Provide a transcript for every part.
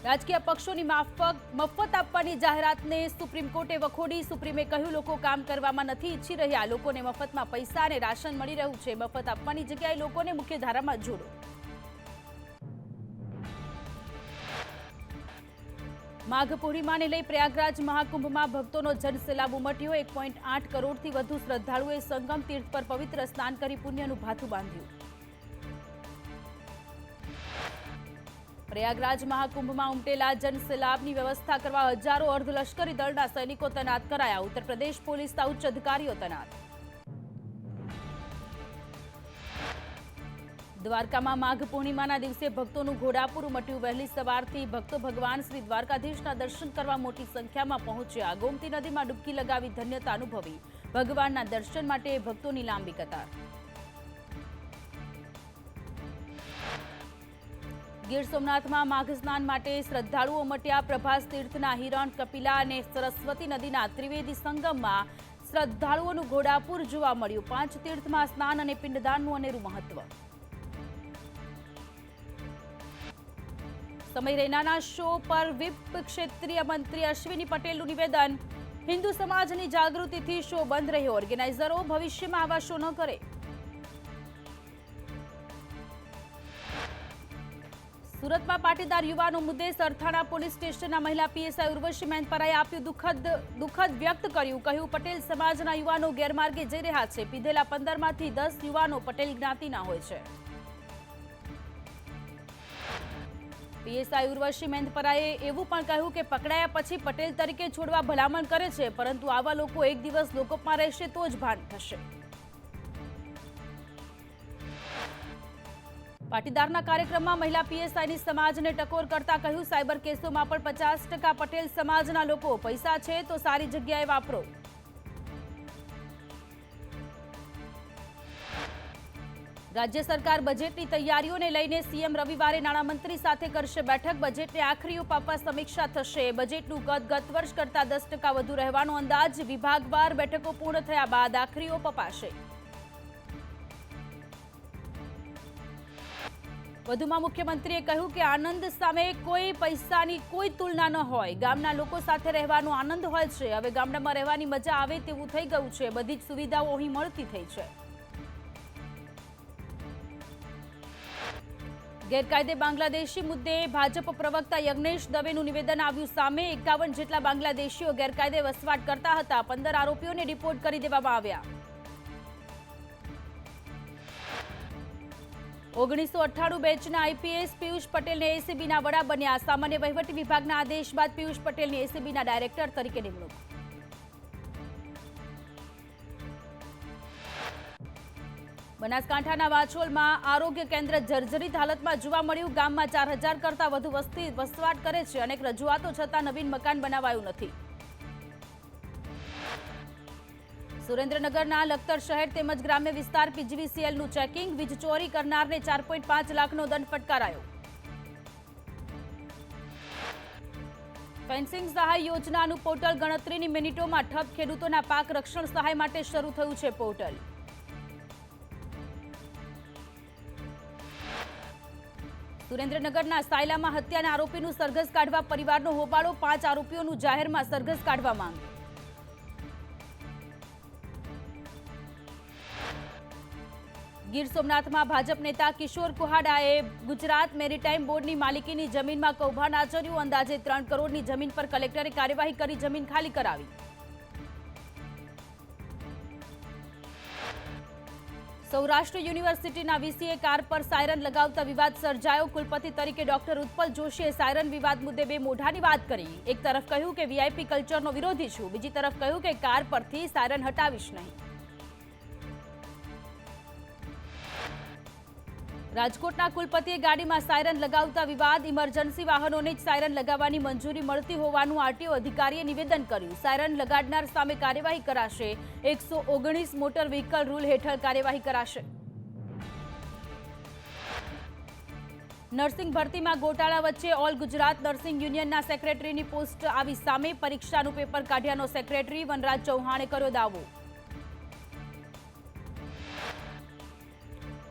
રાજકીય પક્ષોની મફત આપવાની જાહેરાતને સુપ્રીમ કોર્ટે વખોડી। સુપ્રીમે કહ્યું લોકો કામ કરવામાં નથી ઈચ્છી રહ્યા, લોકોને મફતમાં પૈસા અને રાશન મળી રહ્યું છે, મફત આપવાની જગ્યાએ લોકોને મુખ્યધારામાં જોડો। માઘ પૂર્ણિમાને લઈ પ્રયાગરાજ મહાકુંભમાં ભક્તોનો જનસેલાબ ઉમટ્યો। 1.8 કરોડથી વધુ શ્રદ્ધાળુઓએ સંગમ તીર્થ પર પવિત્ર સ્નાન કરી પુણ્યનું ભાથું બાંધ્યું। પ્રયાગરાજ મહાકુંભમાં ઉમટેલા જનસેલાબની વ્યવસ્થા કરવા હજારો અર્ધલશ્કરી દળના સૈનિકો તૈનાત કરાયા। ઉત્તર પ્રદેશ પોલીસના ઉચ્ચ અધિકારીઓ તૈનાત। દ્વારકામાં માઘ પૂર્ણિમાના દિવસે ભક્તોનું ઘોડાપુર ઉમટ્યું। વહેલી સવારથી ભક્તો ભગવાન શ્રી દ્વારકાધીશના દર્શન કરવા મોટી સંખ્યામાં પહોંચ્યા। ગોમતી નદીમાં ડૂબકી લગાવી ધન્યતા અનુભવી। ભગવાનના દર્શન માટે ભક્તોની લાંબી કતાર। ગીર સોમનાથમાં માઘ સ્નાન માટે શ્રદ્ધાળુઓ ઉમટ્યા। પ્રભાસ તીર્થના હિરણ, કપિલા અને સરસ્વતી નદીના ત્રિવેદી સંગમમાં શ્રદ્ધાળુઓનું ઘોડાપુર જોવા મળ્યું। 5 તીર્થમાં સ્નાન અને પિંડદાનનું અનેરું મહત્વ। સમય રૈનાના શો પર વિપ ક્ષેત્રીય મંત્રી અશ્વિની પટેલનું નિવેદન। હિન્દુ સમાજની જાગૃતિથી શો બંધ રહ્યો, ઓર્ગેનાઇઝરો ભવિષ્યમાં આવા શો ન કરે। સુરતમાં પાટીદાર યુવાનો મુદ્દે સરથાણા પોલીસ સ્ટેશનના મહિલા પીએસઆઈ ઉર્વશી મેનપરાએ આપ્યું દુઃખદ વ્યક્ત કર્યું। કહ્યું પટેલ સમાજના યુવાનો ગેરમાર્ગે જઈ રહ્યા છે। પીધેલા 15માંથી 10 યુવાનો પટેલ જ્ઞાતિના હોય છે। પીએસઆઈ ઉર્વશી મેનપરાએ એવું પણ કહ્યું કે પકડાયા પછી પટેલ તરીકે છોડવા ભલામણ કરે છે, પરંતુ આવા લોકો એક દિવસ લોકઅપમાં રહેશે તો જ ભાન થશે। પાટીદારના કાર્યક્રમમાં મહિલા પીએસઆઈની સમાજને ટકોર કરતા કહ્યું સાયબર કેસોમાં પણ 50% પટેલ સમાજના લોકો। પૈસા છે તો સારી જગ્યાએ વાપરો। રાજ્ય સરકાર બજેટની તૈયારીઓને લઈને સીએમ રવિવારે નાણામંત્રી સાથે કરશે બેઠક। બજેટને આખરી ઓપ આપવા સમીક્ષા થશે। બજેટનું કદ ગત વર્ષ કરતા 10% વધુ રહેવાનો અંદાજ। વિભાગવાર બેઠકો પૂર્ણ થયા બાદ આખરી ઓપ અપાશે। વધુમાં મુખ્યમંત્રીએ કહ્યું કે આનંદ સામે કોઈ પૈસાની કોઈ તુલના ન હોય। ગામના લોકો સાથે રહેવાનો આનંદ હોય છે। હવે ગામડામાં રહેવાની મજા આવે તેવું થઈ ગયું છે। બધી જ સુવિધાઓ અહીં મળતી થઈ છે। ગેરકાયદે બાંગ્લાદેશી મુદ્દે ભાજપ પ્રવક્તા યજ્ઞેશ દવેનું નિવેદન આવ્યું સામે। 51 જેટલા બાંગ્લાદેશીઓ ગેરકાયદે વસવાટ કરતા હતા। 15 આરોપીઓને રિપોર્ટ કરી દેવામાં આવ્યા। 1998 બેચના આઈપીએસ પિયુષ પટેલને એસીબીના વડા બન્યા। સામાન્ય વહીવટી વિભાગના આદેશ બાદ પિયુષ પટેલની એસીબીના ડાયરેક્ટર તરીકે નિમણૂક। બનાસકાંઠાના વાછોલમાં આરોગ્ય કેન્દ્ર જર્જરિત હાલતમાં જોવા મળ્યું। ગામમાં 4000 કરતા વધુ વસ્તી વસવાટ કરે છે। અનેક રજૂઆતો છતાં નવીન મકાન બનાવાયું નથી। સુરેન્દ્રનગરના લખતર શહેર તેમજ ગ્રામ્ય વિસ્તાર પીજીવીસીએલનું ચેકિંગ। વીજ ચોરી કરનારને 4.5 લાખનો દંડ ફટકારાયો। ફેન્સિંગ સહાય યોજનાનું પોર્ટલ ગણતરીની મિનિટોમાં ઠપ। ખેડૂતોના પાક રક્ષણ સહાય માટે શરૂ થયું છે પોર્ટલ। સુરેન્દ્રનગરના સાયલામાં હત્યાના આરોપીનું સરઘસ કાઢવા પરિવારનો હોબાળો। 5 આરોપીઓનું જાહેરમાં સરઘસ કાઢવા માંગ। ગીર સોમનાથમાં ભાજપ નેતા કિશોર કુહાડાએ ગુજરાત મેરીટાઈમ બોર્ડની માલિકીની જમીનમાં કૌભાંડ આચર્યું। અંદાજે 3 કરોડની જમીન પર કલેક્ટરે કાર્યવાહી કરી જમીન ખાલી કરાવી। સૌરાષ્ટ્ર યુનિવર્સિટીના વીસીએ કાર પર સાયરન લગાવતા વિવાદ સર્જાયો। કુલપતિ તરીકે ડોક્ટર ઉત્પલ જોશીએ સાયરન વિવાદ મુદ્દે બે મોઢાની વાત કરી। એક તરફ કહ્યું કે વીઆઈપી કલ્ચરનો વિરોધી છું, બીજી તરફ કહ્યું કે કાર પરથી સાયરન હટાવીશ નહીં। રાજકોટના કુલપતિએ ગાડીમાં સાયરન લગાવતા વિવાદ। ઇમરજન્સી વાહનોને જ સાયરન લગાવવાની મંજૂરી મળતી હોવાનું આરટીઓ અધિકારીએ નિવેદન કર્યું। સાયરન લગાડનાર સામે કાર્યવાહી કરાશે। 119 મોટર વ્હીકલ રૂલ હેઠળ કાર્યવાહી કરાશે। નર્સિંગ ભરતીમાં ગોટાળા વચ્ચે ઓલ ગુજરાત નર્સિંગ યુનિયનના સેક્રેટરીની પોસ્ટ આવી સામે। પરીક્ષાનું પેપર કાઢ્યાનો સેક્રેટરી વનરાજ ચૌહાણે કર્યો દાવો।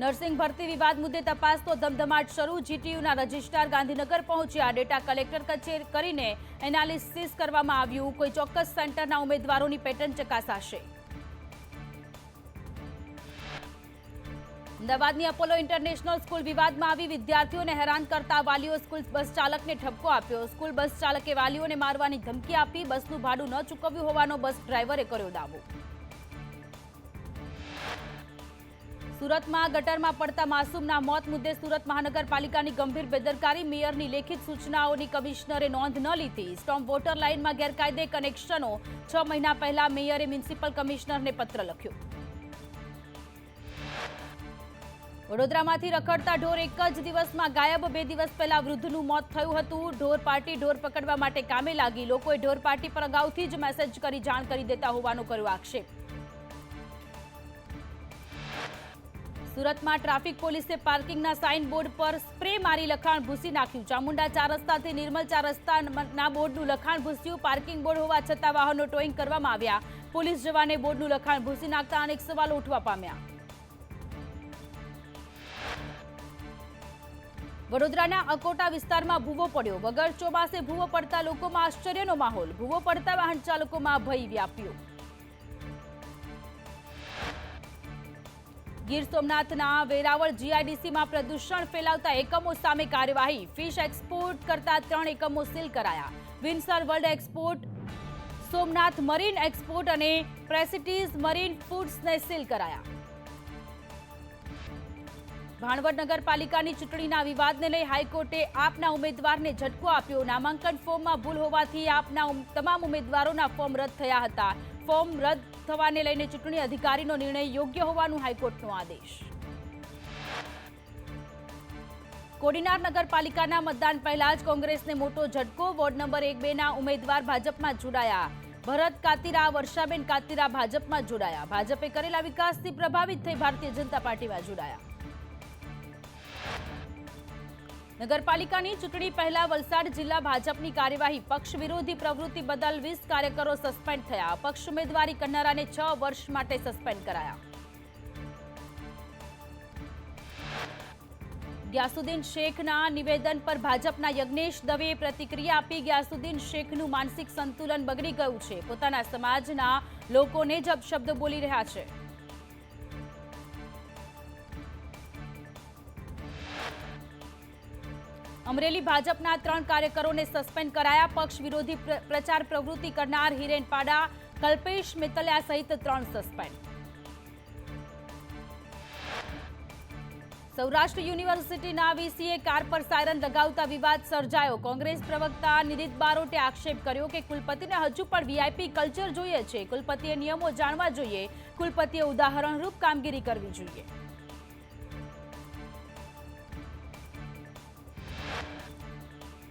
નર્સિંગ ભરતી વિવાદ મુદ્દે તપાસનો ધમધમાટ શરૂ. જીટીયુના રજિસ્ટ્રાર ગાંધીનગર પહોંચ્યા. ડેટા કલેક્ટર કચેરી કરીને એનાલિસિસ કરવામાં આવ્યું. કોઈ ચોક્કસ સેન્ટરના ઉમેદવારોની પેટર્ન ચકાસાશે. અમદાવાદની અપોલો ઇન્ટરનેશનલ સ્કૂલ વિવાદમાં આવી. વિદ્યાર્થીઓને હેરાન કરતા વાલીઓ સ્કૂલ બસ ચાલકને ઠપકો આપ્યો. સ્કૂલ બસ ચાલકે વાલીઓને મારવાની ધમકી આપી. બસનું ભાડું ન ચૂકવ્યું હોવાનો બસ ડ્રાઈવરે કર્યો દાવો. સુરતમાં ગટરમાં પડતા માસૂમના મોત મુદ્દે સુરત મહાનગરપાલિકાની ગંભીર બેદરકારી. મેયરની લેખિત સૂચનાઓની કમિશનરે નોંધ ન લીધી. સ્ટોમ વોટર લાઇનમાં ગેરકાયદે કનેક્શનો. 6 મહિના પહેલા મેયરે મ્યુનિસિપલ કમિશનરને પત્ર લખ્યો. વડોદરામાંથી રખડતા ઢોર એક જ દિવસમાં ગાયબ. 2 દિવસ પહેલા વૃદ્ધનું મોત થયું હતું. ઢોર પાર્ટી ઢોર પકડવા માટે કામે લાગી. લોકોએ ઢોર પાર્ટી પર અગાઉથી જ મેસેજ કરી જાણ કરી દેતા હોવાનો કર્યો આક્ષેપ. સુરતમાં ટ્રાફિક પોલીસે પાર્કિંગના સાઇન બોર્ડ પર સ્પ્રે મારી લખાણ ભૂસી નાખ્યું. ચામુંડા 4 રસ્તાથી નિર્મલ 4 રસ્તાના બોર્ડનું લખાણ ભૂસ્યું. પાર્કિંગ બોર્ડ હોવા છતાં વાહનો ટોઈંગ કરવામાં આવ્યા. પોલીસ જવાને બોર્ડનું લખાણ ભૂસી નાખતા અનેક સવાલો ઉઠવા પામ્યા. વડોદરાના અકોટા વિસ્તારમાં ભૂવો પડ્યો. વગર ચોમાસે ભૂવો પડતા લોકોમાં આશ્ચર્યનો માહોલ. ભૂવો પડતા વાહન ચાલકોમાં ભય વ્યાપ્યો. ગીર સોમનાથના વેરાવળ જીઆઈડીસીમાં પ્રદૂષણ ફેલાવતા એકમો સામે કાર્યવાહી. ફિશ એક્સપોર્ટ કરતા 3 એકમો સીલ કરાયા. Windsor world export, Somnath marine export અને પ્રેસિટીઝ મરીન ફૂડ્સને સીલ કરાયા. ભાણવડ નગરપાલિકાની ચૂંટણીના વિવાદને લઈ હાઈકોર્ટે આપના ઉમેદવારને ઝટકો આપ્યો. નામાંકન ફોર્મમાં ભૂલ હોવાથી આપના તમામ ઉમેદવારોના ફોર્મ રદ થયા હતા. ફોર્મ રદ થવાને લઈને ચૂંટણી અધિકારીનો નિર્ણય યોગ્ય હોવાનું હાઈકોર્ટનો આદેશ. કોડીનાર નગરપાલિકાના મતદાન પહેલા જ કોંગ્રેસને મોટો ઝટકો. વોર્ડ નંબર 1-2ના ઉમેદવાર ભાજપમાં જોડાયા. ભરત કાતીરા, વર્ષાબેન કાતીરા ભાજપમાં જોડાયા. ભાજપે કરેલા વિકાસથી પ્રભાવિત થઈ ભારતીય જનતા પાર્ટીમાં જોડાયા. નગરપાલિકાની ચૂંટણી પહેલા વલસાડ જિલ્લા ભાજપની કાર્યવાહી. પક્ષ વિરોધી પ્રવૃત્તિ બદલ 20 કાર્યકરો સસ્પેન્ડ થયા. પક્ષ ઉમેદવારી કરનારાને 6 વર્ષ માટે સસ્પેન્ડ કરાયા. ગ્યાસુદ્દીન શેખના નિવેદન પર ભાજપના યજ્ઞેશ દવેએ પ્રતિક્રિયા આપી. ગ્યાસુદ્દીન શેખનું માનસિક સંતુલન બગડી ગયું છે. પોતાના સમાજના લોકોને જ અપશબ્દો બોલી રહ્યા છે. અમરેલી ભાજપના 3 કાર્યકરોને સસ્પેન્ડ કરાયા. પક્ષ વિરોધી પ્રચાર પ્રવૃત્તિ કરનાર હિરેન પાડા, કલ્પેશ મિત્તલિયા સહિત 3 સસ્પેન્ડ. સૌરાષ્ટ્ર યુનિવર્સિટીના વીસીએ કાર પર સાયરન લગાવતા વિવાદ સર્જાયો. કોંગ્રેસ પ્રવક્તા નિધિત બારોટે આક્ષેપ કર્યો કે કુલપતિને હજુ પણ વીઆઈપી કલ્ચર જોઈએ છે. કુલપતિએ નિયમો જાણવા જોઈએ. કુલપતિએ ઉદાહરણરૂપ કામગીરી કરવી જોઈએ.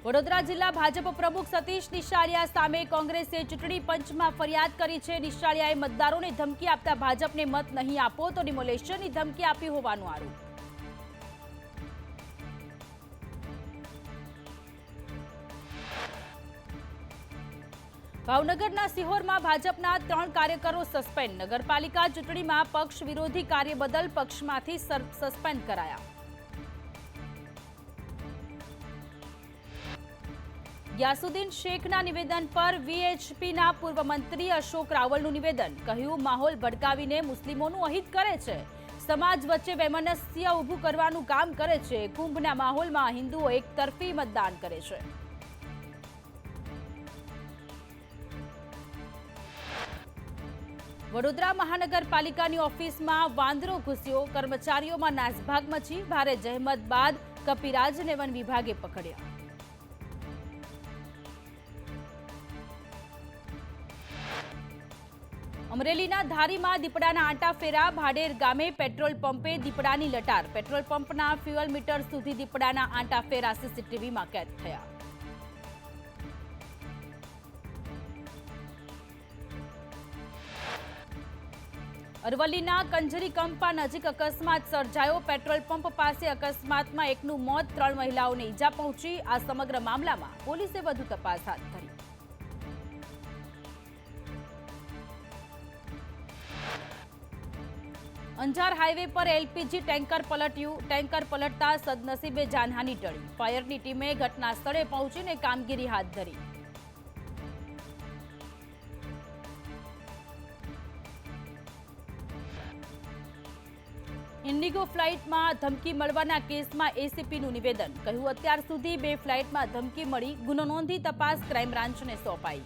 વડોદરા જિલ્લા ભાજપ પ્રમુખ સતીશ નિશાળિયા સામે કોંગ્રેસે ચૂંટણી પંચમાં ફરિયાદ કરી છે. નિશાળિયાએ મતદારોને ધમકી આપતા ભાજપને મત નહીં આપો તો ડિમોલેશનની ધમકી આપી હોવાનો આરોપ. ભાવનગરના સિહોરમાં ભાજપના 3 કાર્યકરો સસ્પેન્ડ. નગરપાલિકા ચૂંટણીમાં પક્ષ વિરોધી કાર્ય બદલ પક્ષમાંથી સસ્પેન્ડ કરાયા. ગ્યાસુદ્દીન શેખના નિવેદન પર વીએચપીના પૂર્વ મંત્રી અશોક રાવલનું નિવેદન. કહ્યું, માહોલ ભડકાવીને મુસ્લિમોનું અહિત કરે છે. સમાજ વચ્ચે વૈમનસ્ય ઊભું કરવાનું કામ કરે છે. કુંભના માહોલમાં હિન્દુઓ એકતરફી મતદાન કરે છે. વડોદરા મહાનગરપાલિકાની ઓફિસમાં વાંદરો ઘૂસ્યો. કર્મચારીઓમાં નાસભાગ મચી. ભારે જહેમત બાદ કપિરાજને વન વિભાગે પકડ્યા. અમરેલીના ધારીમાં દીપડાના આંટા ફેરા. ભાડેર ગામે પેટ્રોલ પંપે દીપડાની લટાર. પેટ્રોલ પંપના ફ્યુઅલ મીટર સુધી દીપડાના આંટા ફેરા સીસીટીવીમાં કેદ થયા. અરવલ્લીના કંજરી કંપા નજીક અકસ્માત સર્જાયો. પેટ્રોલ પંપ પાસે અકસ્માતમાં એકનું મોત, 3 મહિલાઓને ઈજા પહોંચી. આ સમગ્ર મામલામાં પોલીસે વધુ તપાસ હાથ ધરી. અંજાર હાઈવે પર એલપીજી ટેન્કર પલટ્યું. ટેન્કર પલટતા સદનસીબે જાનહાનિ ટળી. ફાયરની ટીમે ઘટના સ્થળે પહોંચીને કામગીરી હાથ ધરી. ઇન્ડિગો ફ્લાઇટમાં ધમકી મળવાના કેસમાં એસીપીનું નિવેદન. કહ્યું, અત્યાર સુધી 2 ફ્લાઇટમાં ધમકી મળી. ગુનો નોંધી તપાસ ક્રાઇમ બ્રાન્ચને સોંપાઈ.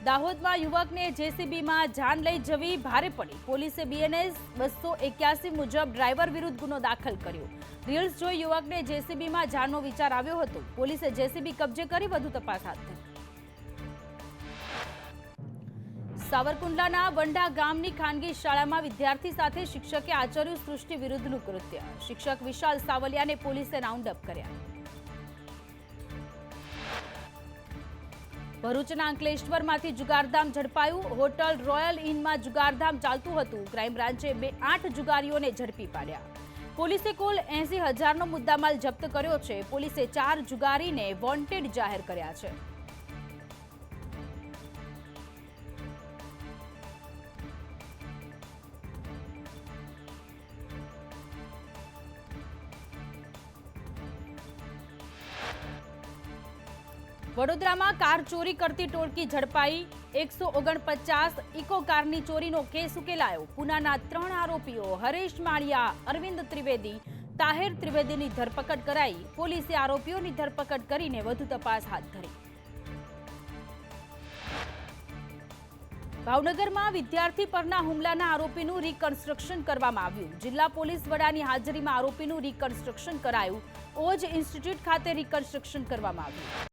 દાહોદમાં યુવકને જેસીબીમાં જાન લઈ જવી ભારે પડી. પોલીસે બીએનએસ 281 મુજબ ડ્રાઈવર વિરુદ્ધ ગુનો દાખલ કર્યો. રીલ્સ જોઈ યુવકને જેસીબીમાં જાનનો વિચાર આવ્યો હતો. પોલીસે જેસીબી કબજે કરી વધુ તપાસ હાથ ધરી. સાવરકુંડલાના વંડા ગામની ખાનગી શાળામાં વિદ્યાર્થી સાથે શિક્ષકે આચર્યું સૃષ્ટિ વિરુદ્ધનું કૃત્ય. શિક્ષક વિશાલ સાવલિયાને પોલીસે રાઉન્ડ અપ કર્યા. ભરૂચના અંકલેશ્વરમાંથી જુગારધામ ઝડપાયું. હોટલ રોયલ ઇનમાં જુગારધામ ચાલતું હતું. ક્રાઇમ બ્રાન્ચે 8 જુગારીઓને ઝડપી પાડ્યા. પોલીસે કુલ 80,000નો મુદ્દામાલ જપ્ત કર્યો છે. પોલીસે 4 જુગારીને વોન્ટેડ જાહેર કર્યા છે. વડોદરામાં કાર ચોરી કરતી ટોળકી ઝડપાઈ. 149 ઇકો કારની ચોરીનો કેસ ઉકેલાયો. પુનાના 3 આરોપીઓ હરેશ માળિયા, અરવિંદ ત્રિવેદી, તાહેર ત્રિવેદીની ધરપકડ કરાઈ. પોલીસે આરોપીઓની ધરપકડ કરીને વધુ તપાસ હાથ ધરી. ભાવનગરમાં વિદ્યાર્થી પરના હુમલાના આરોપીનું રિકન્સ્ટ્રક્શન કરવામાં આવ્યું. જિલ્લા પોલીસ વડાની હાજરીમાં આરોપીનું રિકન્સ્ટ્રક્શન કરાયું. ઓજ ઇન્સ્ટિટ્યૂટ ખાતે રિકન્સ્ટ્રક્શન કરવામાં આવ્યું.